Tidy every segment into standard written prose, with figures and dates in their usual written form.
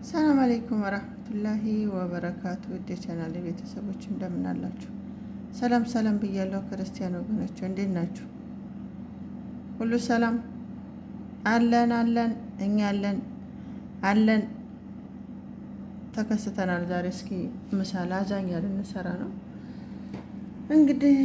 ሰላም አለይኩም ወራህመቱላሂ ወበረካቱ። ውድ የቻናሌ ቤተሰቦች እንደምን አላችሁ? ሰላም ሰላም ብያለሁ። ክርስቲያን ወገኖች እንዴት ናችሁ? ሁሉ ሰላም አለን አለን እኛ አለን ተከስተናል። ዛሬ እስኪ ምሳ ላዛኛ ልንሰራ ነው። እንግዲህ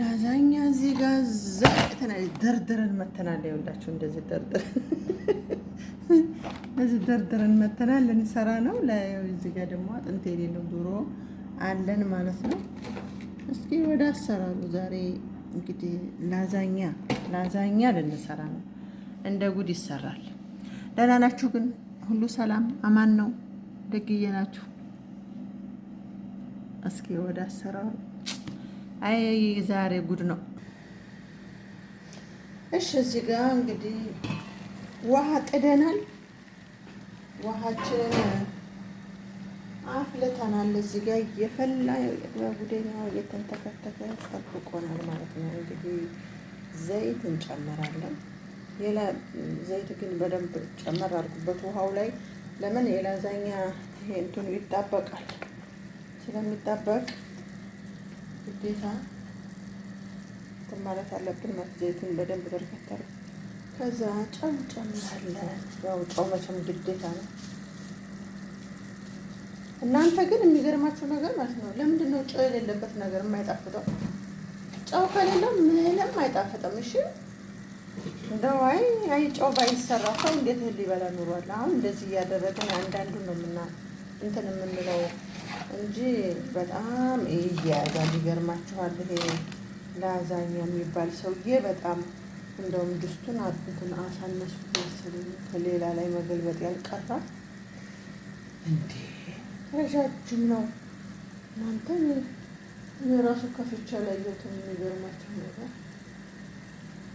ላዛኛ እዚህ ጋር ደርድረን መተናል። ይኸውላችሁ እንደዚህ ደርድረን መተናል ልንሰራ ነው። እዚህ ጋር ደግሞ አጥንት የሌለው ዶሮ አለን ማለት ነው። እስኪ ወደ አሰራሩ ዛሬ እንግዲህ ላዛኛ ልንሰራ ነው። እንደ ጉድ ይሰራል። ደህና ናችሁ ግን? ሁሉ ሰላም አማን ነው? ደግዬ ናችሁ? እስኪ ወደ አሰራሩ። አይ ዛሬ ጉድ ነው። እሺ እዚህ ጋር እንግዲህ ውሃ ጥደናል። ውሃችንን አፍልተናል። እዚህ ጋር እየፈላ ጉደኛው እየተንተከተከ ጠብቆናል ማለት ነው። እንግዲህ ዘይት እንጨምራለን። ሌላ ዘይት ግን በደንብ ጨመር አድርጉበት ውሃው ላይ። ለምን የላዛኛ ይሄ እንትኑ ይጣበቃል። ስለሚጣበቅ ግዴታ ማለት አለብን ማለት ዘይቱን በደንብ በርከታል። ከዛ ጨው እንጨምራለን። ያው ጨው መቼም ግዴታ ነው። እናንተ ግን የሚገርማችሁ ነገር ማለት ነው፣ ለምንድን ነው ጨው የሌለበት ነገር የማይጣፍጠው? ጨው ከሌለው ምንም አይጣፍጥም። እሺ እንደው አይ ጨው ባይሰራ ሰው እንዴት ሊበላ ኑሯል? አሁን እንደዚህ እያደረግን አንዳንዱን ነው እንትን የምንለው እንጂ በጣም ይያያዛል። ይገርማችኋል። ይሄ ላዛኛ የሚባል ሰውዬ በጣም እንደውም ድስቱን እንትን አሳነሱት መሰለኝ። ከሌላ ላይ መገልበጥ ያልቀራ እንዴ! ረዣጅም ነው እናንተ። የራሱ ከፍቻ ላይ ያየሁትን የሚገርማችሁ ነገር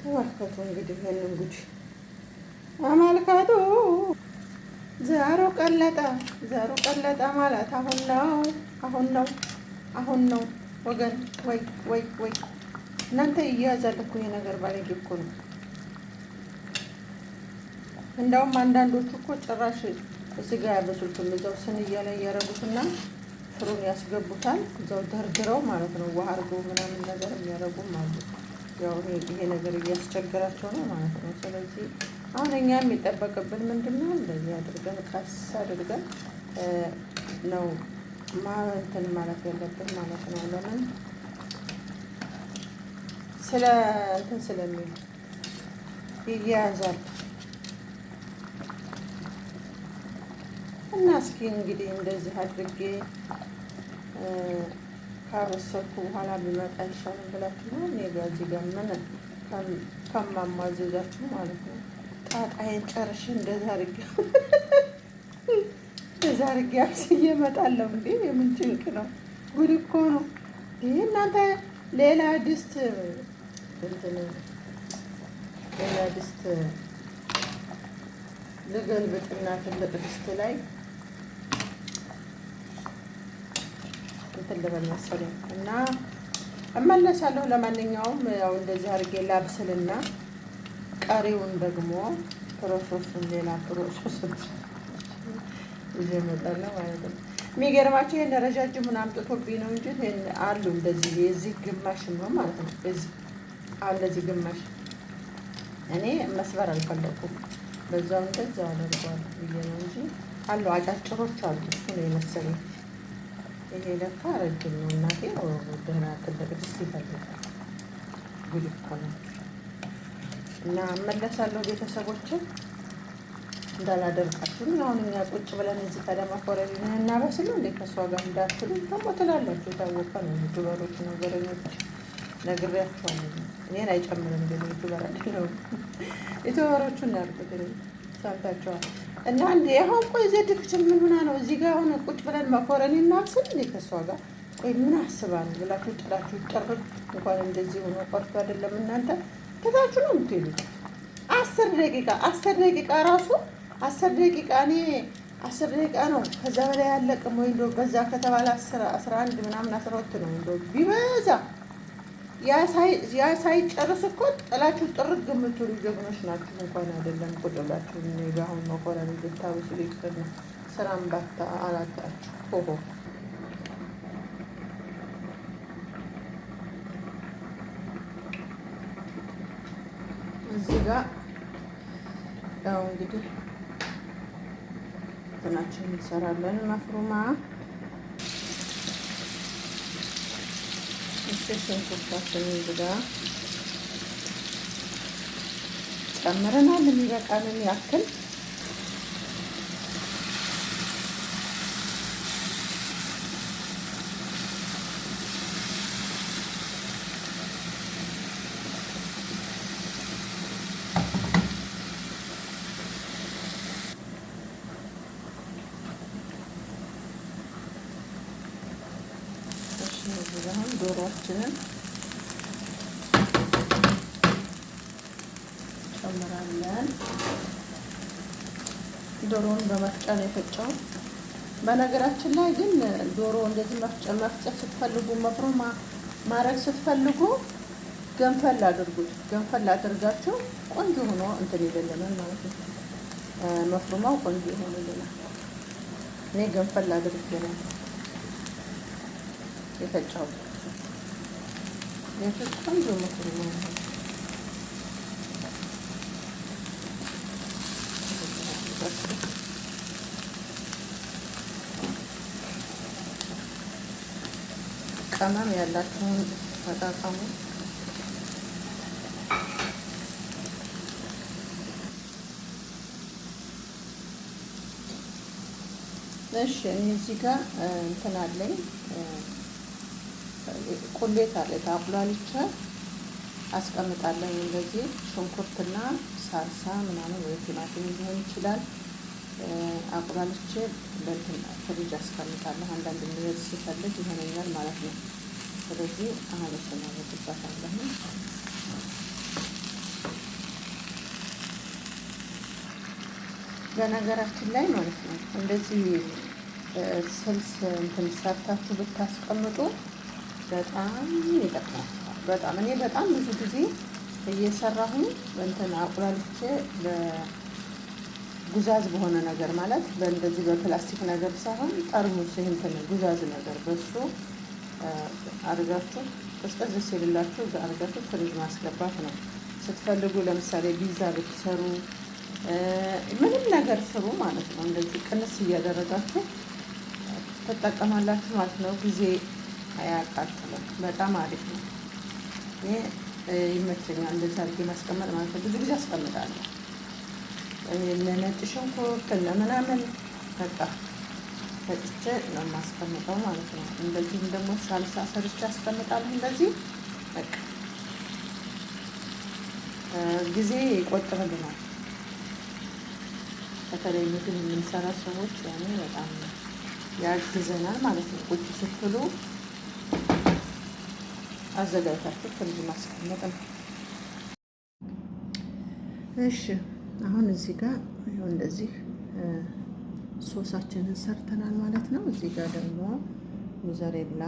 ተመልከቱ። እንግዲህ ይሄንን ጉድ አመልከቱ። ዛሩ ቀለጠ ማለት አሁን ነው ወገን። ወይ እናንተ ይያዛል እኮ ይሄ ነገር። ባለጌ እኮ ነው። እንደውም አንዳንዶቹ እኮ ጭራሽ እዚህ ጋር ያበሱትም እዛው ስንያ ላይ ያረጉትና ፍሩን ያስገቡታል። እዛው ደርድረው ማለት ነው። ውሃ አድርገው ምናምን ነገር የሚያረጉም አሉ። ያው ይሄ ነገር እያስቸገራቸው ነው ማለት ነው። ስለዚህ አሁን እኛ የሚጠበቅብን ምንድነው? እንደዚህ አድርገን ቀስ አድርገን ነው እንትን ማለት ያለብን ማለት ነው። ለምን ስለሚል ይያያዛል። እና እስኪ እንግዲህ እንደዚህ አድርጌ ካበሰልኩ በኋላ ቢመጣ ይሻላል ብላችሁ ነው። እኔ ጋር እዚህ ጋር ምን ከማማዘዛችሁ ማለት ነው። ጣጣዬን ጨርሼ እንደዛ አድርጌ አብስዬ እመጣለሁ። እንዴ የምን ጭንቅ ነው? ጉድ እኮ ነው ይህ እናንተ። ሌላ ድስት ልገልብጥና ትልቅ ድስት ላይ እንትን ልበል መሰለኝ እና እመለሳለሁ። ለማንኛውም ያው እንደዚህ አድርጌ ላብስልና ቀሪውን ደግሞ ፕሮሰሱን ሌላ ፕሮሰስ ይዤ እመጣለሁ ማለት ነው። የሚገርማቸው ይሄን ረጃጅሙን አምጥቶብኝ ነው እንጂ አሉ እንደዚህ የዚህ ግማሽ ነው ማለት ነው። አሁን እንደዚህ ግማሽ እኔ መስበር አልፈለኩም። በዛው እንደዛው አደርገዋለሁ ብዬ ነው እንጂ አሉ አጫጭሮች አሉ። እሱ ነው የመሰለኝ። ይሄ ለካ ረጅም ነው እናቴ። ደህና ትልቅ ድስት ይፈልጋል። ጉድ እኮ ነው። እና እመለሳለሁ ቤተሰቦችን እንዳላደርቃችሁ። አሁን እኛ ቁጭ ብለን እዚህ ቀደማ ኮረቢ እናበስሉ እንዴ ከሷ ጋር እንዳትሉ ደግሞ ትላላችሁ። የታወቀ ነው። ዩቱበሮች ነገረኞች ነግሬያችኋለሁ። እኔን አይጨምርም ግን ዩቱበር አይደለሁም። ዩቱበሮቹን ያልኩት ሰምታችኋል። እና እንዴ አሁን ቆይ ዘድክችን ምን ሆና ነው እዚህ ጋር አሁን ቁጭ ብለን መኮረኒ እናብስል እንዴ ከሷ ጋር? ቆይ ምን አስባ ነው ብላችሁ ጥላችሁ ጥርት እንኳን እንደዚህ ሆኖ ቆርጦ አይደለም እናንተ ከታችሁ ነው የምትሄዱት። 10 ደቂቃ ራሱ 10 ደቂቃ እኔ 10 ደቂቃ ነው። ከዛ በላይ ያለቅም ወይ እንደው በዛ ከተባለ 11 ምናምን 12 ነው እንደው ቢበዛ። ያ ሳይጨርስ እኮ ጥላችሁ ጥርግ የምትሉ ጀግኖች ናችሁ። እንኳን አይደለም ቁጭ ብላችሁ እኔ ጋር አሁን መኮረኒ ልታበስሉ ይቅርና ስራም ባታ አላታችሁ ሆሆ እዚህ ጋር ያው እንግዲህ እንትናችን እንሰራለን። መፍሩማ ሽንኩርታችን እዚህ ጋር ጨምረናል የሚበቃንን ያክል። አሁን ዶሮአችንን ጨምራለን። ዶሮውን በመፍጫ ነው የፈጨው። በነገራችን ላይ ግን ዶሮ እንደዚህ መፍጨት ስትፈልጉ መፍሩማ ማድረግ ስትፈልጉ ገንፈል አድርጉት። ገንፈል አድርጋችሁ ቆንጆ ሆኖ እንትን ይደለናል ማለት ነው። መፍሩማው ቆንጆ ይሆንልናል። እኔ ገንፈል አድርጌ ነው የፈጨሁት። የፍጭ ቆንጆ መፍሩማ ነው። ቅመም ያላችሁን ተጠቀሙ። እሺ እኔ እዚህ ጋር እንትን አለኝ ቁሌት አለ አቁላልቼ አስቀምጣለሁ። እንደዚህ ሽንኩርትና ሳልሳ ምናምን ወይ ቲማቲም ሊሆን ይችላል አቁላልቼ ለእንትን ፍሪጅ አስቀምጣለሁ። አንዳንድ ነገር ሲፈልግ ይሆነኛል ማለት ነው። ስለዚህ አሁን እናደርግበታለሁ። በነገራችን ላይ ማለት ነው እንደዚህ ስልስ እንትን ሰርታችሁ ብታስቀምጡ በጣም ይጠቅማል። በጣም እኔ በጣም ብዙ ጊዜ እየሰራሁ እንትን አቁላልቼ በጉዛዝ በሆነ ነገር ማለት በእንደዚህ በፕላስቲክ ነገር ሳይሆን ጠርሙስ እንትን ጉዛዝ ነገር በሱ አድርጋችሁ ቀዝቀዝ ሲልላችሁ አድርጋችሁ ፍሪጅ ማስገባት ነው። ስትፈልጉ ለምሳሌ ፒዛ ብትሰሩ ምንም ነገር ስሩ ማለት ነው። እንደዚህ ቅንስ እያደረጋችሁ ትጠቀማላችሁ ማለት ነው። ጊዜ አያቃጥልም። በጣም አሪፍ ነው። እኔ ይመቸኛል እንደዛ አድርጌ ማስቀመጥ ማለት ነው። ብዙ ጊዜ አስቀምጣለሁ ለነጭ ሽንኩርት ለምናምን በቃ ፈጭቼ ነው የማስቀምጠው ማለት ነው። እንደዚህም ደግሞ ሳልሳ ሰርቼ አስቀምጣለሁ። እንደዚህ በቃ ጊዜ ይቆጥብልናል። በተለይ ምግብ የምንሰራ ሰዎች ያኔ በጣም ያግዘናል ማለት ነው። ቁጭ ስትሉ አዘጋጅታችሁ ፍሪጅ ማስቀመጥ ነው። እሺ አሁን እዚህ ጋር ይኸው እንደዚህ ሶሳችንን ሰርተናል ማለት ነው። እዚህ ጋር ደግሞ ሙዘሬላ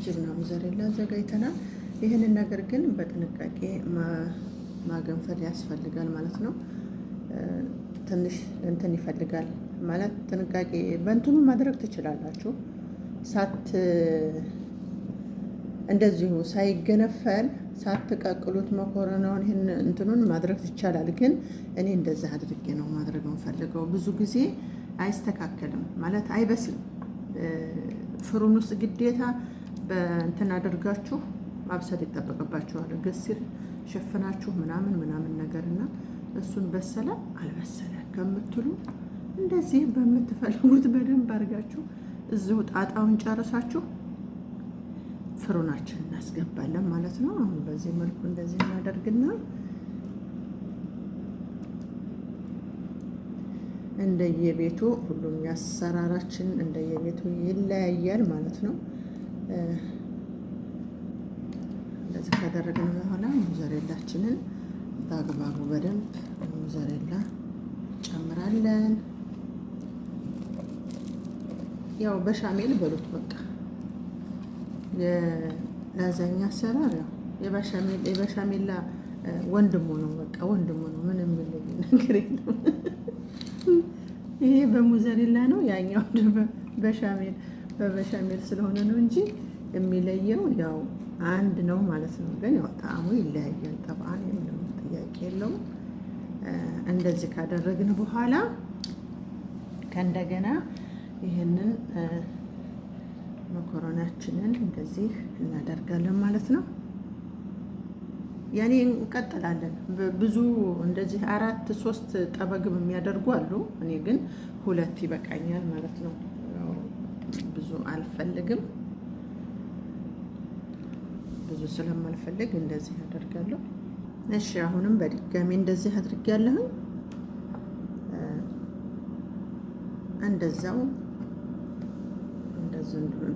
ጅብና ሙዘሬላ አዘጋጅተናል። ይህንን ነገር ግን በጥንቃቄ ማገንፈል ያስፈልጋል ማለት ነው። ትንሽ እንትን ይፈልጋል ማለት ጥንቃቄ በእንትኑ ማድረግ ትችላላችሁ። እንደዚሁ ሳይገነፈል ሳትቀቅሉት መኮረናውን ይህን እንትኑን ማድረግ ይቻላል። ግን እኔ እንደዛ አድርጌ ነው ማድረግ የምፈልገው። ብዙ ጊዜ አይስተካከልም ማለት አይበስልም። ፍሩን ውስጥ ግዴታ በእንትን አድርጋችሁ ማብሰል ይጠበቅባችኋል። ገሲር ሸፍናችሁ ምናምን ነገርና እሱን በሰለ አልበሰለ ከምትሉ እንደዚህ በምትፈልጉት በደንብ አድርጋችሁ እዚሁ ጣጣውን ጨርሳችሁ ፍሩናችን እናስገባለን ማለት ነው። አሁን በዚህ መልኩ እንደዚህ እናደርግና እንደየቤቱ ሁሉም ያሰራራችን እንደየቤቱ ይለያያል ማለት ነው። እንደዚህ ካደረግን በኋላ ሙዘሬላችንን በአግባቡ በደንብ ሙዘሬላ ጨምራለን። ያው በሻሜል በሉት በቃ የላዛኛ አሰራር ያው የበሻሜላ ወንድሙ ነው። በቃ ወንድሙ ነው። ምንም ነገር የለም። ይሄ በሙዘሬላ ነው፣ ያኛው በሻሜል በበሻሜል ስለሆነ ነው እንጂ የሚለየው ያው አንድ ነው ማለት ነው። ግን ያው ጣዕሙ ይለያያል። ጠብዓን ምንም ጥያቄ የለውም። እንደዚህ ካደረግን በኋላ ከእንደገና ይህንን መኮረናችንን እንደዚህ እናደርጋለን ማለት ነው። ያኔ እንቀጥላለን። ብዙ እንደዚህ 4 3 ጠበግም የሚያደርጉ አሉ። እኔ ግን 2 ይበቃኛል ማለት ነው። ብዙ አልፈልግም። ብዙ ስለማልፈልግ እንደዚህ አደርጋለሁ። እሺ አሁንም በድጋሚ እንደዚህ አድርጌያለሁ። እንደዛው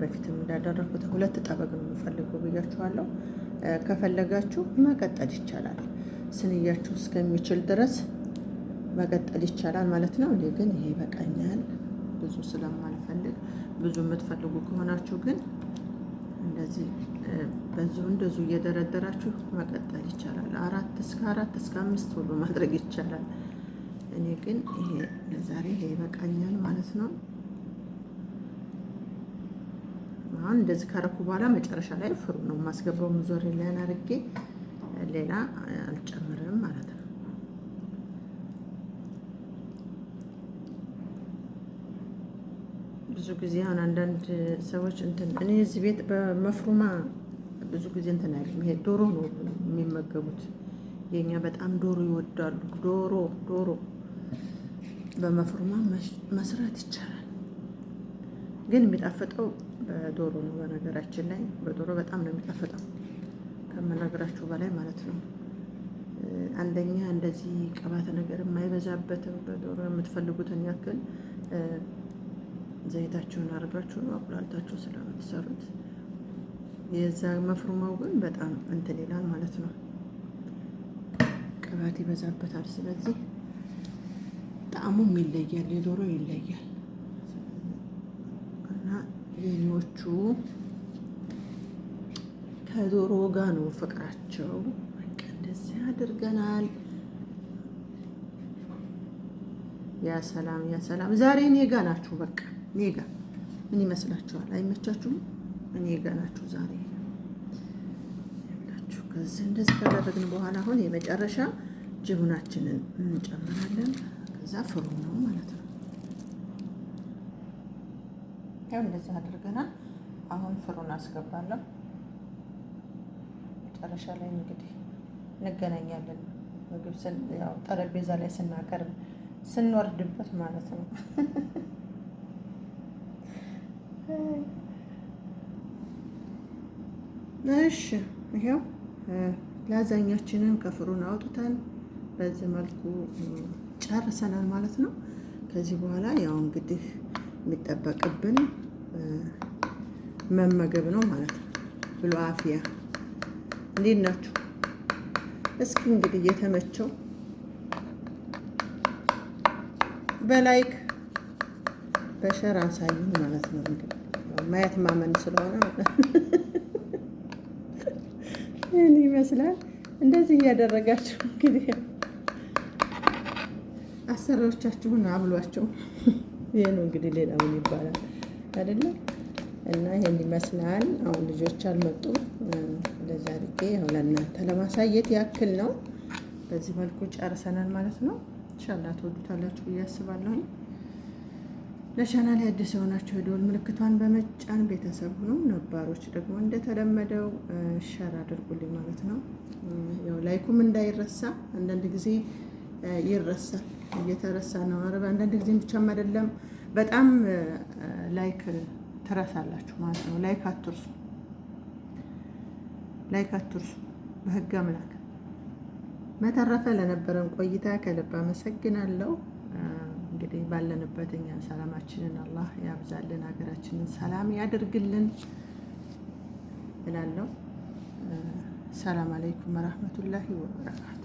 በፊትም እንዳደረኩት 2 ጠበግ ነው የምፈልገው ብያችኋለሁ። ከፈለጋችሁ መቀጠል ይቻላል። ስንያችሁ እስከሚችል ድረስ መቀጠል ይቻላል ማለት ነው። እኔ ግን ይሄ ይበቃኛል ብዙ ስለማልፈልግ። ብዙ የምትፈልጉ ከሆናችሁ ግን እንደዚህ እንደዚሁ እየደረደራችሁ መቀጠል ይቻላል። 4 እስከ 5 ሁሉ ማድረግ ይቻላል። እኔ ግን ይሄ ለዛሬ ይሄ ይበቃኛል ማለት ነው። አሁን እንደዚህ ካረኩ በኋላ መጨረሻ ላይ ፍሩ ነው የማስገባው። ሞዞሬላ አድርጌ ሌላ አልጨምርም ማለት ነው። ብዙ ጊዜ አሁን አንዳንድ ሰዎች እኔ እዚህ ቤት በመፍሩማ ብዙ ጊዜ አይደለም። ይሄ ዶሮ ነው የሚመገቡት። የኛ በጣም ዶሮ ይወዳሉ። ዶሮ በመፍሩማ መስራት ይቻላል፣ ግን የሚጣፍጠው በዶሮ ነው። በነገራችን ላይ በዶሮ በጣም ነው የሚጣፍጠው ከምነግራችሁ በላይ ማለት ነው። አንደኛ እንደዚህ ቅባት ነገር የማይበዛበትም በዶሮ የምትፈልጉትን ያክል ዘይታችሁን አድርጋችሁ ነው አቁላልታችሁ ስለምትሰሩት። የዛ መፍሩማው ግን በጣም ይላል ማለት ነው። ቅባት ይበዛበታል። ስለዚህ ጣዕሙም ይለያል፣ የዶሮ ይለያል። እና የኞቹ ከዶሮ ጋር ነው ፍቅራቸው። በቃ እንደዚህ አድርገናል። ያ ሰላም ያ ሰላም። ዛሬ እኔ ጋ ናችሁ። በቃ እኔ ጋ ምን ይመስላችኋል? አይመቻችሁም? እኔ ጋ ናችሁ ዛሬ ያላችሁ። ከዚህ እንደዚህ ካደረግን በኋላ አሁን የመጨረሻ ጅቡናችንን እንጨምራለን። ከዛ ፍሩ ነው ማለት ነው። ያው እንደዚህ አድርገናል። አሁን ፍሩን አስገባለሁ። መጨረሻ ላይ እንግዲህ እንገናኛለን። ምግብ ያው ጠረጴዛ ላይ ስናቀርብ ስንወርድበት ማለት ነው። እሺ ይሄው ላዛኛችንን ከፍሩን አውጥተን በዚህ መልኩ ጨርሰናል ማለት ነው። ከዚህ በኋላ ያው እንግዲህ የሚጠበቅብን መመገብ ነው ማለት ነው። ብሎ አፍያ። እንዴት ናችሁ? እስኪ እንግዲህ እየተመቸው በላይክ በሸር አሳዩን ማለት ነው። እንግዲህ ማየት ማመን ስለሆነ ምን ይመስላል እንደዚህ እያደረጋችሁ እንግዲህ አሰሪዎቻችሁን አብሏቸው። ይሄ ነው እንግዲህ ሌላ ምን ይባላል አይደለም። እና ይሄን ይመስላል። አሁን ልጆች አልመጡም። እንደዛ አድርጌ ያው ለእናንተ ለማሳየት ያክል ነው። በዚህ መልኩ ጨርሰናል ማለት ነው። ኢንሻአላህ ትወዱታላችሁ ብዬ አስባለሁ። ለቻናሌ አዲስ የሆናችሁ የደወል ምልክቷን በመጫን ቤተሰብ ሁኑ። ነባሮች ደግሞ እንደተለመደው ሸር አድርጉልኝ ማለት ነው። ያው ላይኩም እንዳይረሳ። አንዳንድ ጊዜ ይረሳል፣ እየተረሳ ነው። አረብ አንዳንድ ጊዜ ብቻም አይደለም፣ በጣም ላይክ ትረሳላችሁ ማለት ነው። ላይክ አትርሱ፣ ላይክ አትርሱ በህግ አምላክ። በተረፈ ለነበረን ቆይታ ከልብ አመሰግናለሁ። እንግዲህ ባለንበት እኛ ሰላማችንን አላህ ያብዛልን፣ ሀገራችንን ሰላም ያድርግልን እላለሁ። ሰላም አለይኩም ወራህመቱላሂ ወበረካቱ።